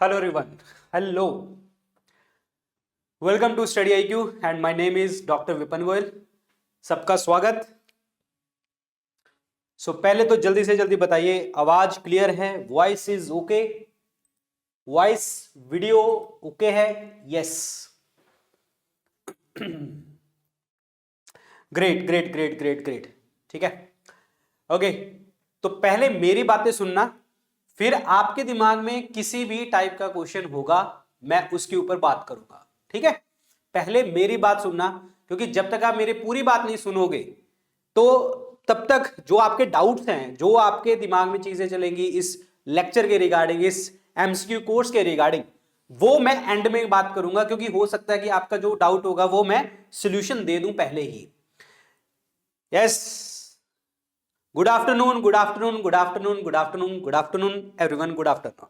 Hello everyone. Hello. Welcome to Study IQ and my name is Dr. Vipan Goyal. सबका स्वागत. पहले तो जल्दी से जल्दी बताइए, आवाज क्लियर है? Voice is okay? Voice video okay है? Yes. Great great great great great. ठीक है, ओके. तो पहले मेरी बातें सुनना, फिर आपके दिमाग में किसी भी टाइप का क्वेश्चन होगा मैं उसके ऊपर बात करूंगा. ठीक है, पहले मेरी बात सुनना, क्योंकि जब तक आप मेरी पूरी बात नहीं सुनोगे तो तब तक जो आपके डाउट्स हैं, जो आपके दिमाग में चीजें चलेंगी इस लेक्चर के रिगार्डिंग, इस एमसीक्यू कोर्स के रिगार्डिंग, वो मैं एंड में बात करूंगा, क्योंकि हो सकता है कि आपका जो डाउट होगा वो मैं सॉल्यूशन दे दूं पहले ही. Yes. Good afternoon, good afternoon, good afternoon, good afternoon, good afternoon everyone, good afternoon.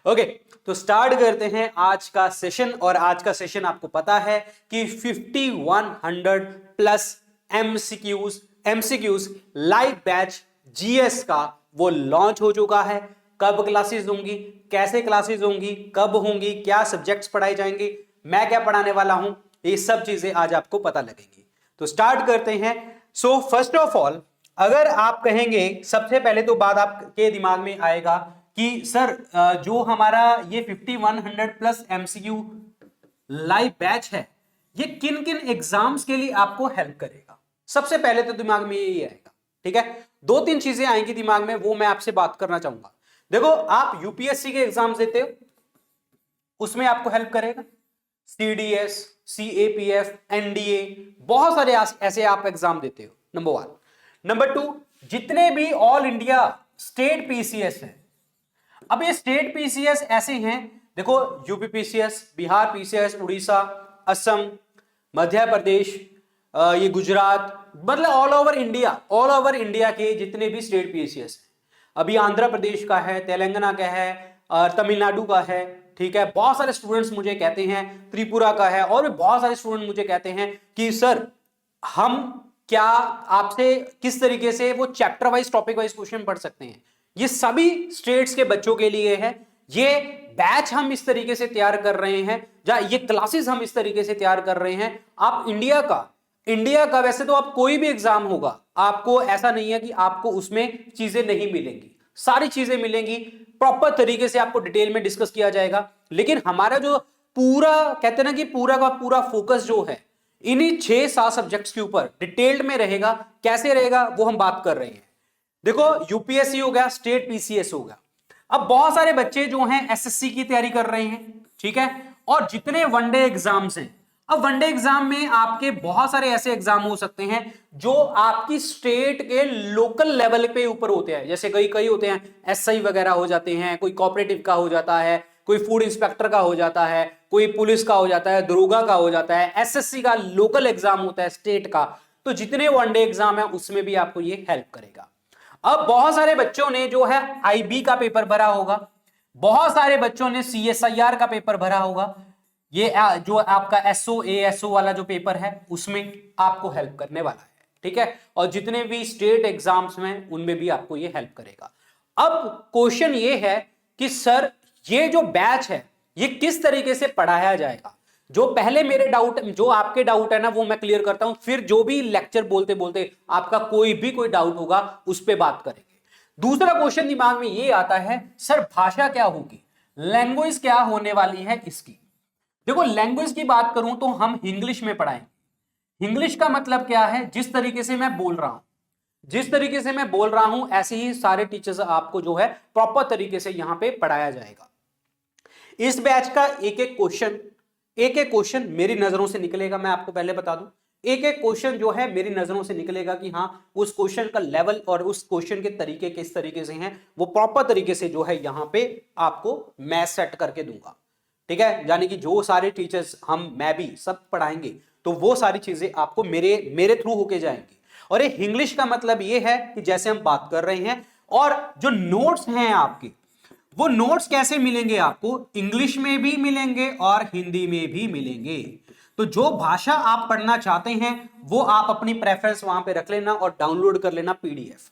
Okay, तो स्टार्ट करते हैं आज का सेशन. और आज का सेशन आपको पता है कि 5100 plus MCQs live batch GS का वो लॉन्च हो चुका है. कब क्लासेस होंगी, कैसे क्लासेस होंगी, कब होंगी, क्या सब्जेक्ट्स पढ़ाए जाएंगे, मैं क्या पढ़ाने वाला हूं, ये सब चीजें आज आपको पता लगेंगी. तो स्टार्ट करते हैं. सो फर्स्ट ऑफ ऑल, अगर आप कहेंगे, सबसे पहले तो बात आपके दिमाग में आएगा कि सर जो हमारा ये 5100 प्लस एमसीक्यू लाइव बैच है, ये किन किन एग्जाम्स के लिए आपको हेल्प करेगा. सबसे पहले तो दिमाग में यही आएगा. ठीक है, दो तीन चीजें आएंगी दिमाग में, वो मैं आपसे बात करना चाहूंगा. देखो, आप यूपीएससी के एग्जाम्स देते हो, उसमें आपको हेल्प करेगा. सीडीएस, सीएपीएफ, एनडीए, बहुत सारे ऐसे आप एग्जाम देते हो. नंबर 1. नंबर 2, जितने भी ऑल इंडिया स्टेट पीसीएस है. अब ये स्टेट पीसीएस ऐसे हैं, देखो, UP PCS, Bihar PCS, Orissa, Assam, Madhya Pradesh, ये गुजरात, मतलब ऑल ओवर इंडिया के जितने भी स्टेट पीसीएस हैं. अभी आंध्र प्रदेश का है, तेलंगाना का है, तमिलनाडु का है. ठीक है, बहुत सारे स्टूडेंट्स मुझे कहते हैं, त्रिपुरा का है, और भी बहुत सारे स्टूडेंट मुझे कहते हैं कि सर हम क्या आपसे किस तरीके से वो chapter wise, topic wise question पढ़ सकते हैं. ये सभी स्टेट्स के बच्चों के लिए है. ये बैच हम इस तरीके से तैयार कर रहे हैं, या ये क्लासेस हम इस तरीके से तैयार कर रहे हैं. आप इंडिया का वैसे तो आप कोई भी एग्जाम होगा, आपको ऐसा नहीं है कि आपको उसमें चीजें नहीं मिलेंगी, सारी चीजें मिलेंगी. प्रॉपर तरीके से आपको डिटेल में डिस्कस किया जाएगा. लेकिन हमारा जो पूरा कहते हैं ना कि पूरा का पूरा फोकस जो है इन्हीं 6-7 सब्जेक्ट्स के ऊपर डिटेल्ड में रहेगा. कैसे रहेगा वो हम बात कर रहे हैं. देखो, यूपीएससी हो गया, स्टेट पीसीएस हो गया. अब बहुत सारे बच्चे जो हैं एसएससी की तैयारी कर रहे हैं. ठीक है, और जितने वनडे एग्जाम्स हैं, अब वनडे एग्जाम में आपके बहुत सारे ऐसे एग्जाम हो सकते हैं जो आपकी स्टेट के लोकल लेवल पे ऊपर होते हैं. जैसे कई होते हैं, एसआई वगैरह हो जाते हैं, कोई कोऑपरेटिव का हो जाता है, कोई फूड इंस्पेक्टर का हो जाता है, कोई पुलिस का हो जाता है, दरोगा का हो जाता है. एसएससी का लोकल एग्जाम होता है स्टेट का. तो जितने वनडे एग्जाम है उसमें भी आपको ये हेल्प करेगा. अब बहुत सारे बच्चों ने जो है आईबी का पेपर भरा होगा, बहुत सारे बच्चों ने सीएसआईआर का पेपर भरा होगा. ये जो आपका एसओ एएसओ वाला जो पेपर है उसमें आपको हेल्प करने वाला है. ठीक है, और जितने भी स्टेट एग्जाम्स में उनमें भी आपको ये हेल्प करेगा. अब क्वेश्चन ये है कि सर ये जो बैच है ये किस तरीके से पढ़ाया जाएगा. जो पहले मेरे डाउट, जो आपके डाउट है ना, वो मैं क्लियर करता हूं, फिर जो भी लेक्चर बोलते बोलते आपका कोई डाउट होगा उस पर बात करेंगे. दूसरा क्वेश्चन दिमाग में ये आता है, सर भाषा क्या होगी, लैंग्वेज क्या होने वाली है इसकी. देखो, लैंग्वेज की बात करूं तो हम इंग्लिश में पढ़ाएंगे. इंग्लिश का मतलब क्या है, जिस तरीके से मैं बोल रहा हूं ऐसे ही सारे टीचर्स आपको जो है प्रॉपर तरीके से यहां पे पढ़ाया जाएगा. इस बैच का एक एक क्वेश्चन मेरी नजरों से निकलेगा. मैं आपको पहले बता दूं, एक क्वेश्चन जो है मेरी नजरों से निकलेगा कि हाँ उस क्वेश्चन का लेवल और उस क्वेश्चन के तरीके किस तरीके से हैं, वो प्रॉपर तरीके से जो है यहां पे आपको मैं सेट करके दूंगा. ठीक है, यानी कि जो सारे टीचर्स मैं भी सब पढ़ाएंगे तो वो सारी चीजें आपको मेरे थ्रू होके जाएंगी. और ये इंग्लिश का मतलब ये है कि जैसे हम बात कर रहे हैं, और जो नोट्स हैं आपके, वो नोट्स कैसे मिलेंगे आपको, इंग्लिश में भी मिलेंगे और हिंदी में भी मिलेंगे. तो जो भाषा आप पढ़ना चाहते हैं वो आप अपनी प्रेफरेंस वहां पे रख लेना और डाउनलोड कर लेना पीडीएफ.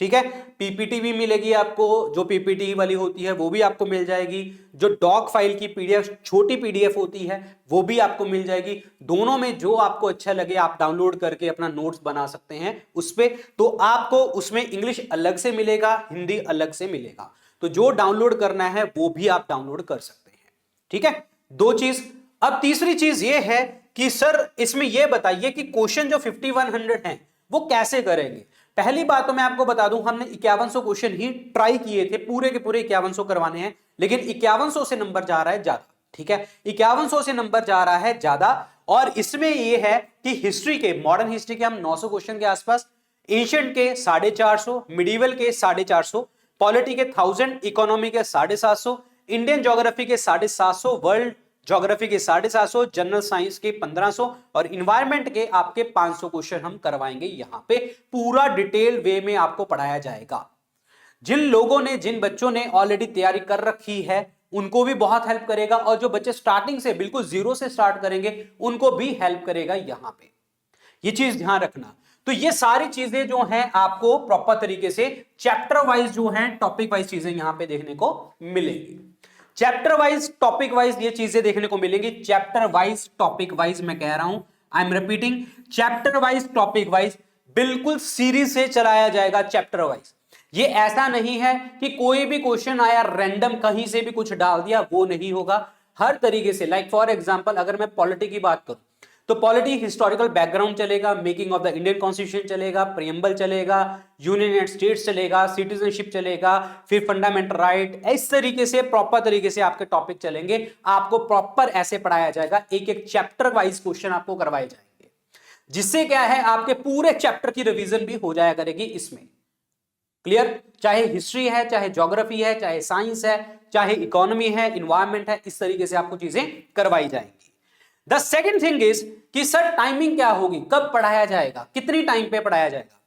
ठीक है। पीपीटी भी मिलेगी आपको, जो पीपीटी वाली होती है वो भी आपको मिल जाएगी, जो डॉक फाइल की पीडीएफ छोटी पीडीएफ होती है वो भी आपको मिल जाएगी। दोनों में जो आपको अच्छा लगे आप डाउनलोड करके अपना नोट्स बना सकते हैं उस पे। तो आपको उसमें इंग्लिश अलग से मिलेगा, हिंदी अलग से मिलेगा, तो जो डाउनलोड करना है वो भी आप डाउनलोड कर सकते हैं। ठीक है, दो चीज। अब तीसरी चीज ये है कि सर इसमें यह बताइए कि क्वेश्चन जो 5100 हैं वो कैसे करेंगे। पहली बात तो मैं आपको बता दूं, हमने 5100 क्वेश्चन ही ट्राई किए थे, पूरे के पूरे 5100 करवाने हैं, लेकिन 5100 से नंबर जा रहा है ज्यादा। ठीक है, 5100 से नंबर जा रहा है ज्यादा। और इसमें यह है कि हिस्ट्री के, मॉडर्न हिस्ट्री के हम 900 क्वेश्चन के आसपास, एंशिएंट के 450, मिडिवल के 450, पॉलिटी के 1000, इकोनॉमी के 750, इंडियन ज्योग्राफी के 750, वर्ल्ड ज्योग्राफी के 750, जनरल साइंस के 1500 और इन्वायरमेंट के आपके 500 क्वेश्चन हम करवाएंगे। यहां पे पूरा डिटेल वे में आपको पढ़ाया जाएगा। जिन लोगों ने, जिन बच्चों ने ऑलरेडी तैयारी कर रखी है उनको भी बहुत हेल्प करेगा, और जो बच्चे स्टार्टिंग से बिल्कुल जीरो से स्टार्ट करेंगे उनको भी हेल्प करेगा यहां पे। ये चीज ध्यान रखना। तो ये सारी चीजें जो हैं आपको प्रॉपर तरीके से चैप्टर वाइज जो हैं, टॉपिक वाइज चीजें यहां पे देखने को मिलेंगी। चैप्टर वाइज, टॉपिक वाइज ये चीजें देखने को मिलेंगी। चैप्टर वाइज, टॉपिक वाइज मैं कह रहा हूं, I am repeating, chapter wise, topic wise बिल्कुल सीरीज से चलाया जाएगा। चैप्टर वाइज ये ऐसा नहीं है कि कोई भी क्वेश्चन आया रैंडम कहीं से भी कुछ डाल दिया, वो नहीं होगा। हर तरीके से, लाइक फॉर एग्जांपल अगर मैं पॉलिटी की बात करूं तो पॉलिटी हिस्टोरिकल बैकग्राउंड चलेगा, making of the Indian constitution चलेगा, प्रियम्बल चलेगा, यूनियन एंड स्टेट्स चलेगा, सिटीजनशिप चलेगा, फिर फंडामेंटल राइट, इस तरीके से प्रॉपर तरीके से आपके टॉपिक चलेंगे। आपको प्रॉपर ऐसे पढ़ाया जाएगा, एक एक चैप्टर वाइज क्वेश्चन आपको करवाए जाएंगे, जिससे क्या है आपके पूरे चैप्टर की रिवीजन भी हो जाया करेगी इसमें। क्लियर? चाहे हिस्ट्री है, चाहे ज्योग्राफी है, चाहे साइंस है, चाहे इकोनॉमी है, इन्वायरमेंट है, इस तरीके से आपको चीजें करवाई जाएंगी। द सेकेंड थिंग इज कि सर टाइमिंग क्या होगी, कब पढ़ाया जाएगा, कितनी टाइम पे पढ़ाया जाएगा।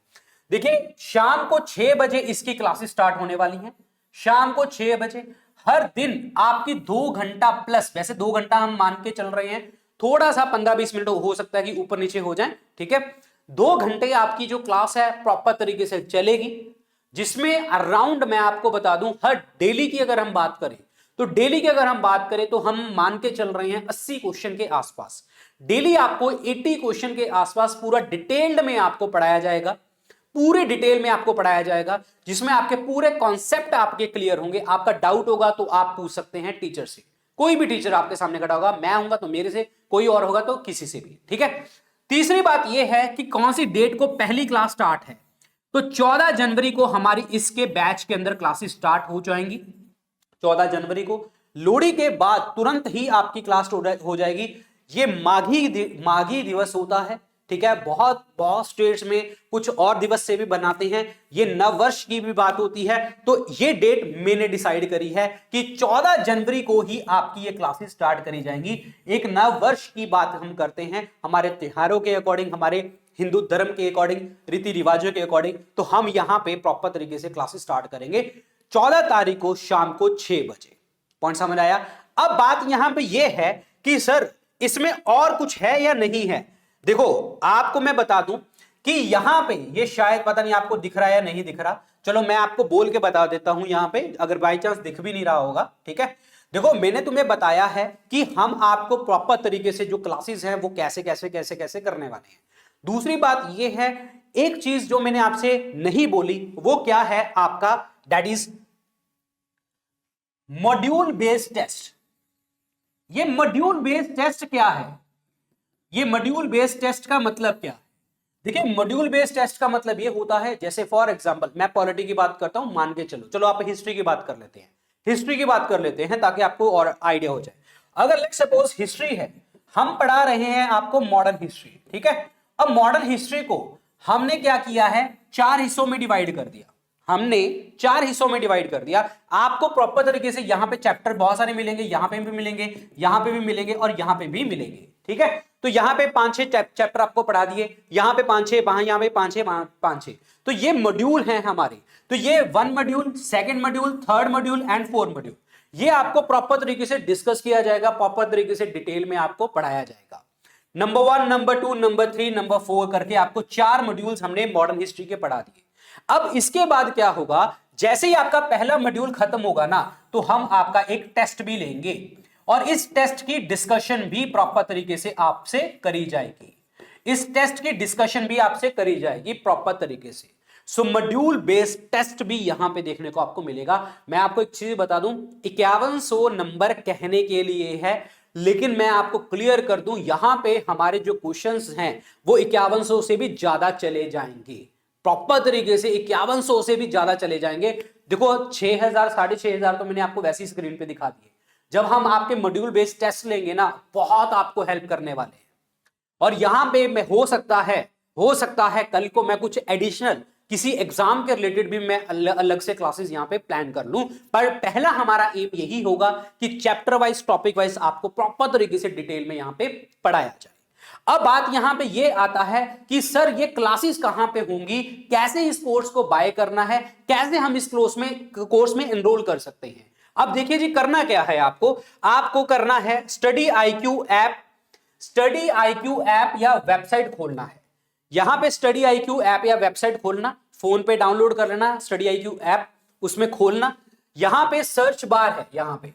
देखिए शाम को 6 बजे इसकी क्लासेस स्टार्ट होने वाली हैं। शाम को 6 बजे हर दिन आपकी 2 घंटा प्लस, वैसे 2 घंटा हम मान के चल रहे हैं, थोड़ा सा 15-20 मिनट हो सकता है कि ऊपर नीचे हो जाए। ठीक है, 2 घंटे आपकी जो क्लास है प्रॉपर तरीके से चलेगी, जिसमें अराउंड मैं आपको बता दूं, हर डेली की अगर हम बात करें तो डेली की अगर हम बात करें तो हम मान के चल रहे हैं 80 क्वेश्चन के आसपास। डेली आपको 80 क्वेश्चन के आसपास पूरा डिटेल्ड में आपको पढ़ाया जाएगा, पूरे डिटेल में आपको पढ़ाया जाएगा, जिसमें आपके पूरे कॉन्सेप्ट आपके क्लियर होंगे। आपका डाउट होगा तो आप पूछ सकते हैं टीचर से, कोई भी टीचर आपके सामने खड़ा होगा, मैं होऊंगा तो मेरे से, कोई और होगा तो किसी से भी। ठीक है, तीसरी बात यह है कि कौन सी डेट को पहली क्लास स्टार्ट है, तो 14 जनवरी को हमारी इसके बैच के अंदर क्लासेस स्टार्ट हो जाएंगी। 14 जनवरी को लोहड़ी के बाद तुरंत ही आपकी क्लास हो जाएगी। ये माघी दिवस होता है। ठीक है, बहुत स्टेट्स में कुछ और दिवस से भी बनाते हैं, ये नव वर्ष की भी बात होती है। तो ये डेट मैंने डिसाइड करी है कि 14 जनवरी को ही आपकी ये क्लासेस स्टार्ट करी जाएंगी। एक नव वर्ष की बात हम करते हैं हमारे त्योहारों के अकॉर्डिंग, हमारे हिंदू धर्म के अकॉर्डिंग, रीति रिवाजों के अकॉर्डिंग। तो हम यहां पे प्रॉपर तरीके से क्लासेस स्टार्ट करेंगे 14 तारीख को शाम को 6 बजे। पॉइंट समझ आया? अब बात यहां पे यह है कि सर इसमें और कुछ है या नहीं है। देखो आपको मैं बता दूं कि यहां पे ये शायद पता नहीं आपको दिख रहा है या नहीं दिख रहा, चलो मैं आपको बोल के बता देता हूं यहां पे, अगर बाई चांस दिख भी नहीं रहा होगा। ठीक है, देखो मैंने तुम्हें बताया है कि हम आपको प्रॉपर तरीके से जो क्लासेस हैं वो कैसे कैसे कैसे कैसे करने वाले हैं। दूसरी बात यह है, एक चीज जो मैंने आपसे नहीं बोली वो क्या है आपका, that is module based test. ये मॉड्यूल बेस्ड टेस्ट क्या है? ये मॉड्यूल बेस्ड टेस्ट का मतलब क्या है? देखिए मॉड्यूल बेस्ड टेस्ट का मतलब ये होता है, जैसे फॉर एग्जांपल मैं पॉलिटी की बात करता हूं, मान के चलो आप हिस्ट्री की बात कर लेते हैं, हिस्ट्री की बात कर लेते हैं ताकि आपको और आइडिया हो जाए। अगर लेट्स सपोज हिस्ट्री है, हम पढ़ा रहे हैं आपको मॉडर्न हिस्ट्री। ठीक है, अब मॉडर्न हिस्ट्री को हमने क्या किया है, 4 हिस्सों में डिवाइड कर दिया। हमने 4 हिस्सों में डिवाइड कर दिया। आपको प्रॉपर तरीके से यहां पे चैप्टर बहुत सारे मिलेंगे, यहां पे भी मिलेंगे, यहां पे भी मिलेंगे और यहां पे भी मिलेंगे। ठीक है, तो यहां पे 5-6 चैप्टर आपको पढ़ा दिए, यहां पे 5-6, यहां पे 5-6, तो ये मॉड्यूल हैं हमारे। तो ये 1 module, 2nd module, 3rd module and 4th module, ये आपको प्रॉपर तरीके से डिस्कस किया जाएगा, प्रॉपर तरीके से डिटेल में आपको पढ़ाया जाएगा। नंबर 1, नंबर 2, नंबर 3, नंबर 4 करके आपको 4 मॉड्यूल्स हमने मॉडर्न हिस्ट्री के पढ़ा दिए। अब इसके बाद क्या होगा, जैसे ही आपका पहला मॉड्यूल खत्म होगा ना, तो हम आपका एक टेस्ट भी लेंगे और इस टेस्ट की डिस्कशन भी प्रॉपर तरीके से आपसे करी जाएगी। इस टेस्ट की डिस्कशन भी आपसे करी जाएगी प्रॉपर तरीके से। सो मॉड्यूल बेस्ड टेस्ट भी यहां पे देखने को आपको मिलेगा। मैं आपको एक चीज बता दूं, 5100 नंबर कहने के लिए है, लेकिन मैं आपको क्लियर कर दूं, यहां पे हमारे जो क्वेश्चंस हैं वो 5100 से भी ज्यादा चले जाएंगे। प्रॉपर तरीके से 5100 से भी ज्यादा चले जाएंगे। देखो 6000 6500 तो मैंने आपको वैसी स्क्रीन पे दिखा दिए। जब हम आपके मॉड्यूल बेस्ड टेस्ट लेंगे ना, बहुत आपको हेल्प करने वाले हैं। और यहां पे मैं हो सकता है कल को मैं कुछ एडिशनल किसी एग्जाम के रिलेटेड भी मैं अलग से क्लासेस यहां पे प्लान कर लूं, पर पहला हमारा एम यही होगा कि चैप्टर वाइज टॉपिक वाइज आपको प्रॉपर तरीके से डिटेल में यहां पे पढ़ाया जाए। अब बात यहां पे ये आता है कि सर ये क्लासेस कहां पे होंगी, कैसे इस कोर्स को बाय करना है, कैसे हम इस कोर्स में एनरोल कर सकते हैं। अब देखिए जी, करना क्या है, आपको करना है स्टडी IQ ऐप या वेबसाइट खोलना है। यहां पे स्टडी IQ ऐप या वेबसाइट खोलना, फोन पे डाउनलोड कर लेना स्टडी IQ ऐप, उसमें खोलना। यहां पे सर्च बार है, यहां पे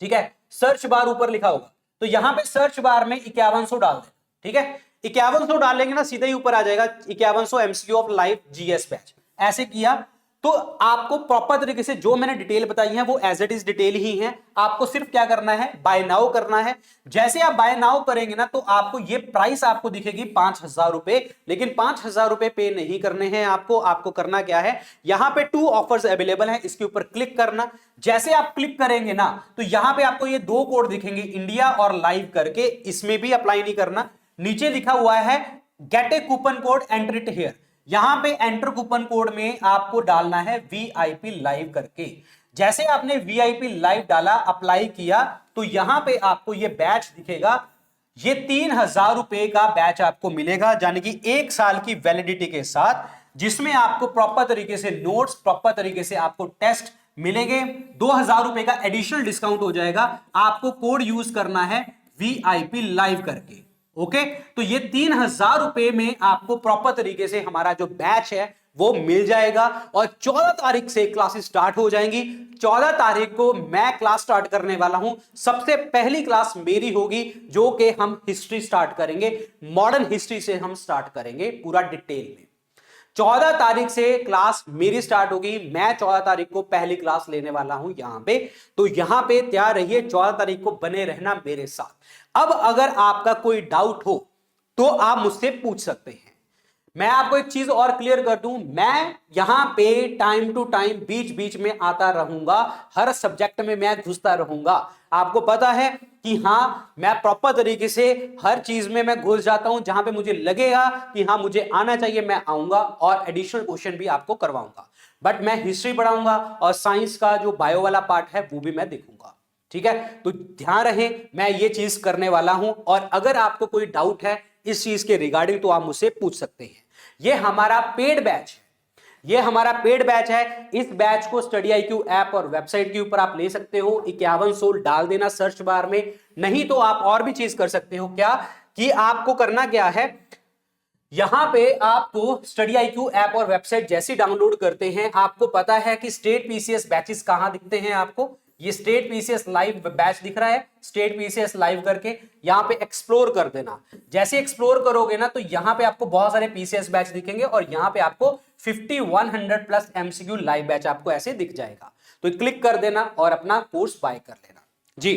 ठीक है, सर्च बार ऊपर लिखा होगा, तो यहां पे सर्च बार में 5100 डाल देना। ठीक है, 5100 डालेंगे ना, सीधा ही ऊपर आ जाएगा 5100 MCQ of live GS batch. ऐसे किया तो आपको प्रॉपर तरीके से जो मैंने डिटेल बताई है वो एज इट इज डिटेल ही है। आपको सिर्फ क्या करना है, बाय नाउ करना है। जैसे आप बाय नाउ करेंगे ना, तो आपको ये प्राइस आपको दिखेगी 5000 रुपए, लेकिन 5000 रुपए पे नहीं करने हैं आपको करना क्या है, यहां पे 2 ऑफर्स अवेलेबल हैं, इसके ऊपर क्लिक करना। जैसे आप क्लिक करेंगे ना, तो यहां पे आपको ये 2 कोड दिखेंगे, इंडिया और लाइव करके, इसमें भी अप्लाई नहीं करना। नीचे लिखा हुआ है gate A coupon code, enter it here. यहां पे एंटर कूपन कोड में आपको डालना है VIP लाइव करके। जैसे आपने VIP लाइव डाला, अप्लाई किया, तो यहां पे आपको ये बैच दिखेगा। ये 3000 रुपए का बैच आपको मिलेगा, यानी कि 1 साल की वैलिडिटी के साथ, जिसमें आपको प्रॉपर तरीके से नोट्स, प्रॉपर तरीके से आपको टेस्ट मिलेंगे। 2000 रुपए का एडिशनल डिस्काउंट हो जाएगा। आपको कोड यूज करना है VIP लाइव करके। ओके, तो ये 3000 रुपए में आपको प्रॉपर तरीके से हमारा जो बैच है वो मिल जाएगा। और 14 तारीख से क्लासेस स्टार्ट हो जाएंगी। 14 तारीख को मैं क्लास स्टार्ट करने वाला हूं। सबसे पहली क्लास मेरी होगी, जो कि हम हिस्ट्री स्टार्ट करेंगे, मॉडर्न हिस्ट्री से हम स्टार्ट करेंगे पूरा डिटेल में। 14 तारीख से क्लास मेरी स्टार्ट होगी। मैं 14 तारीख को पहली क्लास लेने वाला हूं यहां पे, तो यहां पे तैयार रहिए, 14 तारीख को बने रहना मेरे साथ। अब अगर आपका कोई डाउट हो तो आप मुझसे पूछ सकते हैं। मैं आपको एक चीज और क्लियर कर दूं, मैं यहां पे टाइम टू टाइम बीच बीच में आता रहूंगा, हर सब्जेक्ट में मैं घुसता रहूंगा। आपको पता है कि हां, मैं प्रॉपर तरीके से हर चीज में मैं घुस जाता हूं, जहां पे मुझे लगेगा कि हां मुझे आना चाहिए मैं आऊंगा और एडिशनल क्वेश्चन भी आपको करवाऊंगा। बट मैं हिस्ट्री पढ़ाऊंगा और साइंस का जो बायो वाला पार्ट है वो भी मैं देखूंगा। ठीक है, तो ध्यान रहे, मैं ये चीज करने वाला हूं। और अगर आपको कोई डाउट है इस चीज के रिगार्डिंग, तो आप मुझसे पूछ सकते हैं। ये हमारा पेड बैच है, इस बैच को स्टडी IQ ऐप और वेबसाइट के ऊपर आप ले सकते हो। 5100 डाल देना सर्च बार में। नहीं तो आप और भी चीज कर सकते हो, क्या कि आपको करना क्या है, यहां पे आपको स्टडी IQ ऐप और वेबसाइट जैसी डाउनलोड करते हैं, आपको पता है कि स्टेट PCS बैचेस कहां दिखते हैं। आपको ये स्टेट PCS लाइव बैच दिख रहा है, स्टेट PCS लाइव करके यहां पे एक्सप्लोर कर देना। जैसे एक्सप्लोर करोगे ना, तो यहां पे आपको बहुत सारे PCS बैच दिखेंगे और यहां पे आपको 5100 प्लस MCQ लाइव बैच आपको ऐसे दिख जाएगा। तो क्लिक कर देना और अपना कोर्स बाय कर लेना जी।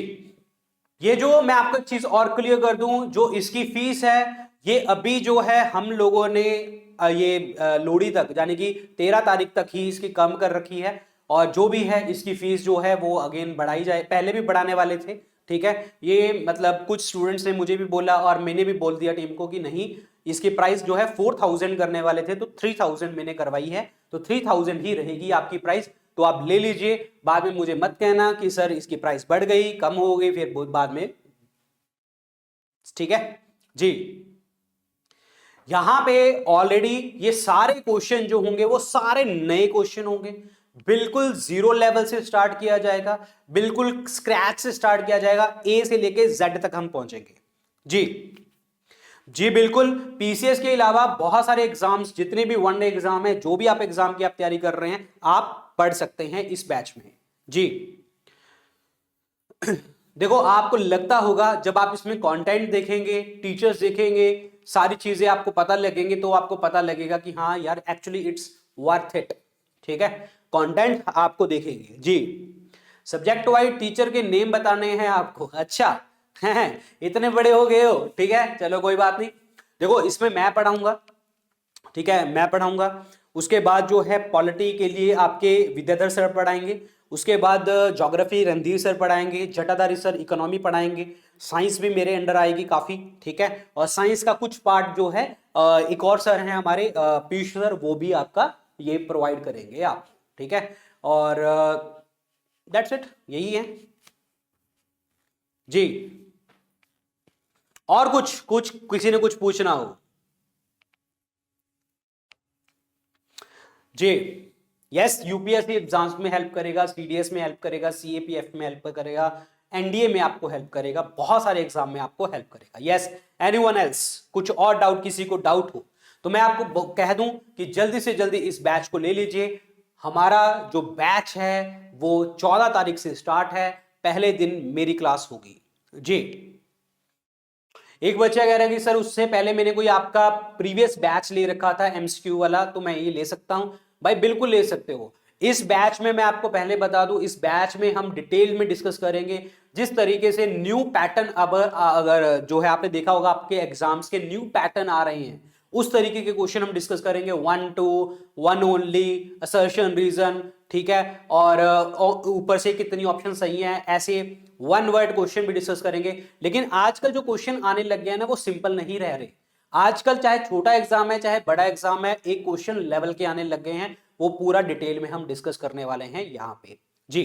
ये जो मैं आपको एक चीज और क्लियर कर दूं, जो इसकी फीस है, ये अभी जो है हम लोगों ने ये लोहड़ी तक, यानी कि 13 तारीख तक ही इसकी कम कर रखी है। और जो भी है इसकी फीस जो है वो अगेन बढ़ाई जाए, पहले भी बढ़ाने वाले थे। ठीक है, ये मतलब कुछ स्टूडेंट्स ने मुझे भी बोला और मैंने भी बोल दिया टीम को कि नहीं, इसकी प्राइस जो है 4000 करने वाले थे, तो 3000 मैंने करवाई है, तो 3000 ही रहेगी आपकी प्राइस। तो आप ले लीजिए, बाद में मुझे मत कहना कि सर इसकी प्राइस बढ़ गई, कम हो गई, फिर बहुत बाद में। ठीक है जी, यहां पे ऑलरेडी ये सारे क्वेश्चन जो होंगे वो सारे नए क्वेश्चन होंगे। बिल्कुल जीरो लेवल से स्टार्ट किया जाएगा, बिल्कुल स्क्रैच से स्टार्ट किया जाएगा, A से लेके Z तक हम पहुंचेंगे जी। जी बिल्कुल, पीसीएस के अलावा बहुत सारे एग्जाम्स, जितने भी वन डे एग्जाम है, जो भी आप एग्जाम की आप तैयारी कर रहे हैं, आप पढ़ सकते हैं इस बैच में। जी देखो, आपको लगता होगा जब आप इसमें कंटेंट देखेंगे, टीचर्स देखेंगे, सारी चीजें आपको पता लगेंगे, तो आपको पता लगेगा कि हाँ यार एक्चुअली इट्स वर्थ इट। ठीक है, कंटेंट आपको देखेंगे। जी, सब्जेक्ट वाइज टीचर के नेम बताने हैं आपको। अच्छा हैं, इतने बड़े हो गए हो। ठीक है, चलो कोई बात नहीं। देखो, इसमें मैं पढ़ाऊंगा, ठीक है, मैं पढ़ाऊंगा। उसके बाद जो है पॉलिटी के लिए आपके विद्याधर सर पढ़ाएंगे। उसके बाद ज्योग्राफी रणधीर सर पढ़ाएंगे, जटाधारी सर इकोनॉमी पढ़ाएंगे। साइंस भी मेरे अंडर आएगी काफी। ठीक है, और साइंस का कुछ पार्ट जो है एक और सर हैं हमारे पीयूष सर, वो भी आपका ये प्रोवाइड करेंगे आप। ठीक है, और दैट्स इट, यही है जी। और कुछ कुछ किसी ने कुछ पूछना हो? जी यस, यूपीएससी एग्जाम्स में हेल्प करेगा, सीडीएस में हेल्प करेगा, सीएपीएफ में हेल्प करेगा, एनडीए में आपको हेल्प करेगा, बहुत सारे एग्जाम में आपको हेल्प करेगा। यस, एनीवन एल्स कुछ और डाउट, किसी को डाउट हो तो मैं आपको कह दूं कि जल्दी से जल्दी इस बैच को ले लीजिए। हमारा जो बैच है वो 14 तारीख से स्टार्ट है, पहले दिन मेरी क्लास होगी। जी, एक बच्चा कह रहा है कि सर उससे पहले मैंने कोई आपका प्रीवियस बैच ले रखा था एमसीक्यू वाला, तो मैं ये ले सकता हूं? भाई बिल्कुल ले सकते हो। इस बैच में मैं आपको पहले बता दूं, इस बैच में हम डिटेल में डिस्कस करेंगे जिस तरीके से न्यू पैटर्न, अब अगर जो है आपने देखा होगा आपके एग्जाम्स के न्यू पैटर्न आ रहे हैं, उस तरीके के क्वेश्चन हम डिस्कस करेंगे। 1 2 1 ओनली, असर्शन रीजन, ठीक है, और ऊपर से कितनी ऑप्शन सही हैं, ऐसे वन वर्ड क्वेश्चन भी डिस्कस करेंगे। लेकिन आजकल जो क्वेश्चन आने लग गए हैं ना, वो सिंपल नहीं रह रहे। आजकल चाहे छोटा एग्जाम है चाहे बड़ा एग्जाम है, एक क्वेश्चन लेवल के आने लग गए हैं, वो पूरा डिटेल में हम डिस्कस करने वाले हैं यहाँ पे। जी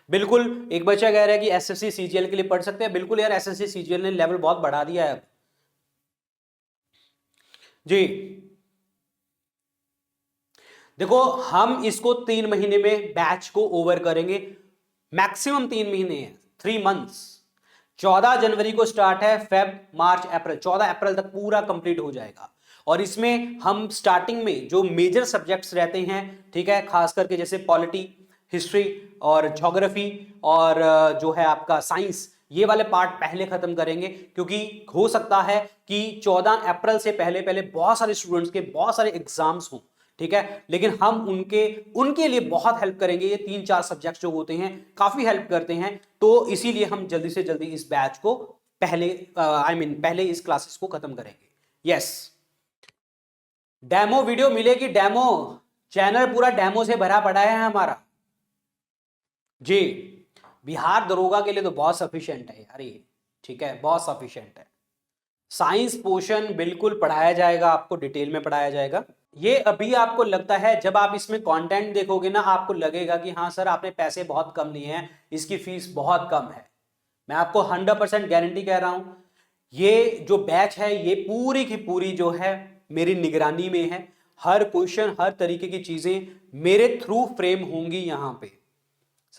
बिल्कुल, एक बच्चा कह रहा है कि एसएससी सीजीएल के लिए पढ़ सकते हैं। बिल्कुल यार, एसएससी सीजीएल ने लेवल बहुत बढ़ा दिया है अब। जी देखो, हम इसको 3 महीने में बैच को ओवर करेंगे, मैक्सिमम 3 महीने हैं, 3 मंथ्स। 14 जनवरी को स्टार्ट है, फेब मार्च अप्रैल, 14 अप्रैल तक पूरा कंप्लीट हो जाएगा। और इसमें हम स्टार्टिंग में जो मेजर सब्जेक्ट्स रहते हैं, ठीक है, खास करके जैसे पॉलिटी, हिस्ट्री और ज्योग्राफी और जो है आपका साइंस, ये वाले पार्ट पहले खत्म करेंगे, क्योंकि हो सकता है कि 14 अप्रैल से पहले पहले बहुत सारे स्टूडेंट्स के बहुत सारे एग्जाम्स हों। ठीक है, लेकिन हम उनके लिए बहुत हेल्प करेंगे। ये 3-4 सब्जेक्ट्स जो होते हैं काफी हेल्प करते हैं, तो इसीलिए हम जल्दी से जल्दी इस बैच को पहले पहले इस क्लासेस को खत्म करेंगे। यस, डेमो वीडियो मिलेगी, डेमो चैनल पूरा डेमो से भरा पड़ा है हमारा। जी, बिहार दरोगा के लिए तो बहुत सफिशिएंट है यार ये। ठीक है, बहुत सफिशिएंट है। साइंस पोर्शन बिल्कुल पढ़ाया जाएगा, आपको डिटेल में पढ़ाया जाएगा। ये अभी आपको लगता है, जब आप इसमें कंटेंट देखोगे ना, आपको लगेगा कि हाँ सर आपने पैसे बहुत कम लिए हैं, इसकी फीस बहुत कम है। मैं आपको 100% गारंटी कह रहा हूं, ये जो बैच है ये पूरी की पूरी जो है मेरी निगरानी में है। हर क्वेश्चन, हर तरीके की चीजें मेरे थ्रू फ्रेम होंगी यहां पे।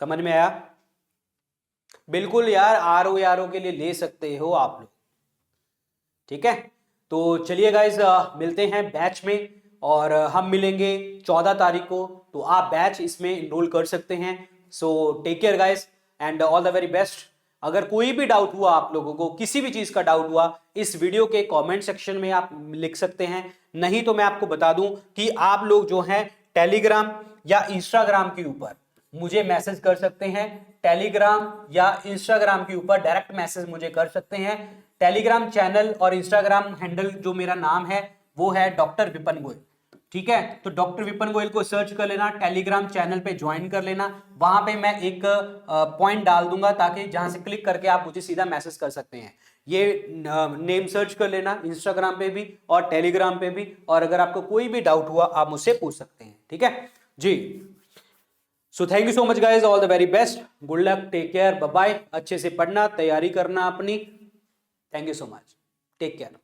समझ में आया? बिल्कुल यार, आरओ के लिए ले सकते हो आप लोग। ठीक है, तो चलिए गाइज, मिलते हैं बैच में, और हम मिलेंगे 14 तारीख को, तो आप बैच इसमें इनरोल कर सकते हैं। So take care guys and all the very best. अगर कोई भी डाउट हुआ, आप लोगों को किसी भी चीज का डाउट हुआ, इस वीडियो के कमेंट सेक्शन में आप लिख सकते हैं। नहीं तो मैं आपको बता दूं कि आप लोग जो हैं टेलीग्राम या इंस्टाग्राम के ऊपर मुझे मैसेज कर सकते हैं। टेलीग्राम या इंस्टाग्राम के ऊपर डायरेक्ट मैसेज मुझे कर सकते हैं। टेलीग्राम चैनल और इंस्टाग्राम हैंडल जो मेरा नाम है वो है डॉक्टर विपन गोयल। ठीक है, तो डॉक्टर विपन गोयल को सर्च कर लेना, टेलीग्राम चैनल पे ज्वाइन कर लेना। वहां पे मैं एक पॉइंट डाल दूंगा, ताकि जहां से क्लिक करके आप मुझे सीधा मैसेज कर सकते हैं। ये नेम सर्च कर लेना इंस्टाग्राम पे भी और टेलीग्राम पे भी, और अगर आपको कोई भी डाउट हुआ आप मुझसे पूछ सकते हैं। ठीक है जी, so thank you so much guys, all the very best, good luck, take care, bye bye. अच्छे से पढ़ना, तैयारी करना अपनी। Thank you so much, take care.